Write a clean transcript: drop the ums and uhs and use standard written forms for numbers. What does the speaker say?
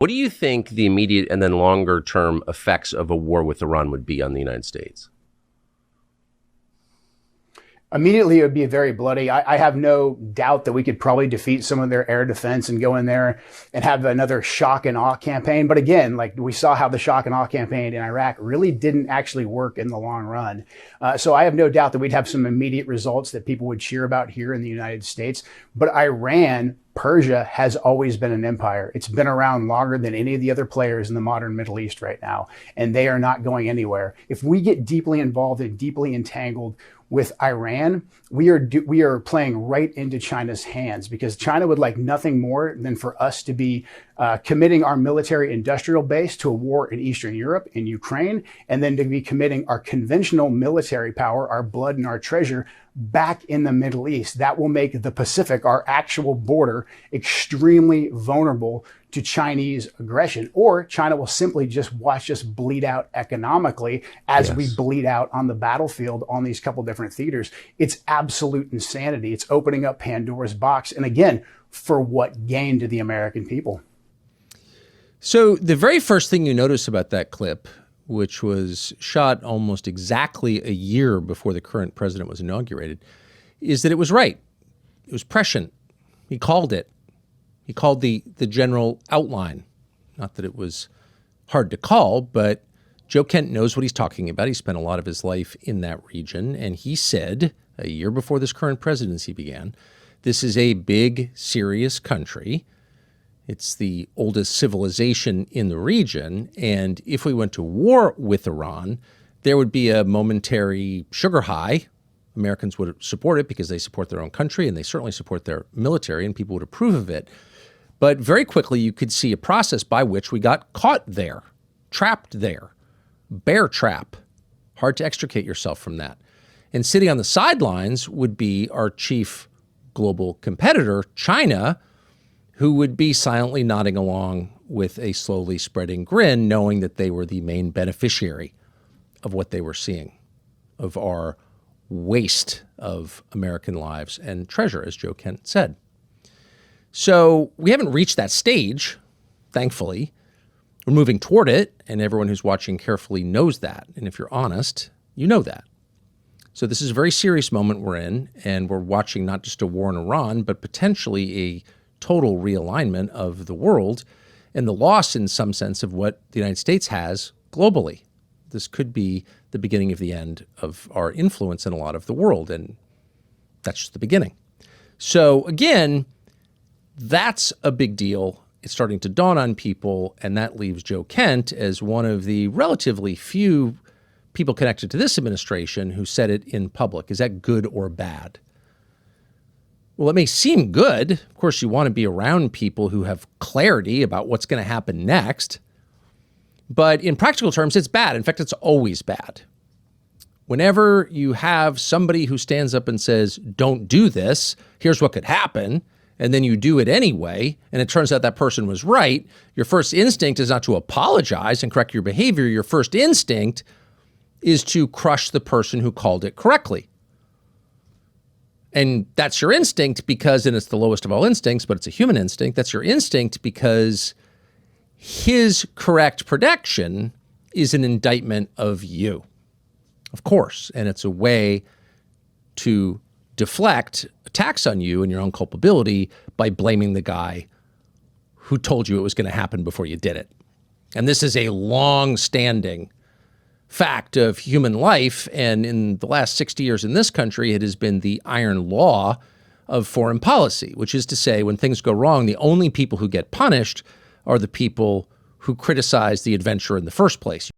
What do you think the immediate and then longer term effects of a war with Iran would be on the United States? Immediately, it would be very bloody. I have no doubt that we could probably defeat some of their air defense and go in there and have another shock and awe campaign. But again, like we saw how the shock and awe campaign in Iraq really didn't actually work in the long run. So I have no doubt that we'd have some immediate results that people would cheer about here in the United States. But Iran, Persia has always been an empire. It's been around longer than any of the other players in the modern Middle East right now, and they are not going anywhere. If we get deeply involved and deeply entangled with Iran, we are playing right into China's hands, because China would like nothing more than for us to be committing our military industrial base to a war in Eastern Europe, in Ukraine, and then to be committing our conventional military power, our blood and our treasure, back in the Middle East. That will make the Pacific, our actual border, extremely vulnerable to Chinese aggression. Or China will simply just watch us bleed out economically as we bleed out on the battlefield on these couple different theaters. It's absolute insanity. It's opening up Pandora's box. And again, for what gain to the American people? So the very first thing you notice about that clip, which was shot almost exactly a year before the current president was inaugurated, is that it was right. It was prescient. He called it. He called the general outline. Not that it was hard to call, but Joe Kent knows what he's talking about. He spent a lot of his life in that region. And he said, a year before this current presidency began, this is a big, serious country. It's the oldest civilization in the region. And if we went to war with Iran, there would be a momentary sugar high. Americans would support it because they support their own country and they certainly support their military, and people would approve of it. But very quickly, you could see a process by which we got caught there, trapped there, bear trap. Hard to extricate yourself from that. And sitting on the sidelines would be our chief global competitor, China, who would be silently nodding along with a slowly spreading grin, knowing that they were the main beneficiary of what they were seeing, of our waste of American lives and treasure, as Joe Kent said. So we haven't reached that stage, thankfully. We're moving toward it, and everyone who's watching carefully knows that. And if you're honest, you know that. So this is a very serious moment we're in, and we're watching not just a war in Iran, but potentially a total realignment of the world and the loss, in some sense, of what the United States has globally. This could be the beginning of the end of our influence in a lot of the world, and that's just the beginning. So again, that's a big deal. It's starting to dawn on people, and that leaves Joe Kent as one of the relatively few people connected to this administration who said it in public. Is that good or bad? Well, it may seem good. Of course, you want to be around people who have clarity about what's going to happen next. But in practical terms, it's bad. In fact, it's always bad. Whenever you have somebody who stands up and says, don't do this, here's what could happen, and then you do it anyway, and it turns out that person was right, your first instinct is not to apologize and correct your behavior. Your first instinct is to crush the person who called it correctly. And that's your instinct because, and it's the lowest of all instincts, but it's a human instinct. That's your instinct because his correct prediction is an indictment of you, of course. And it's a way to deflect attacks on you and your own culpability by blaming the guy who told you it was going to happen before you did it. And this is a long-standing fact of human life. And in the last 60 years in this country, it has been the iron law of foreign policy, which is to say, when things go wrong, the only people who get punished are the people who criticize the adventure in the first place.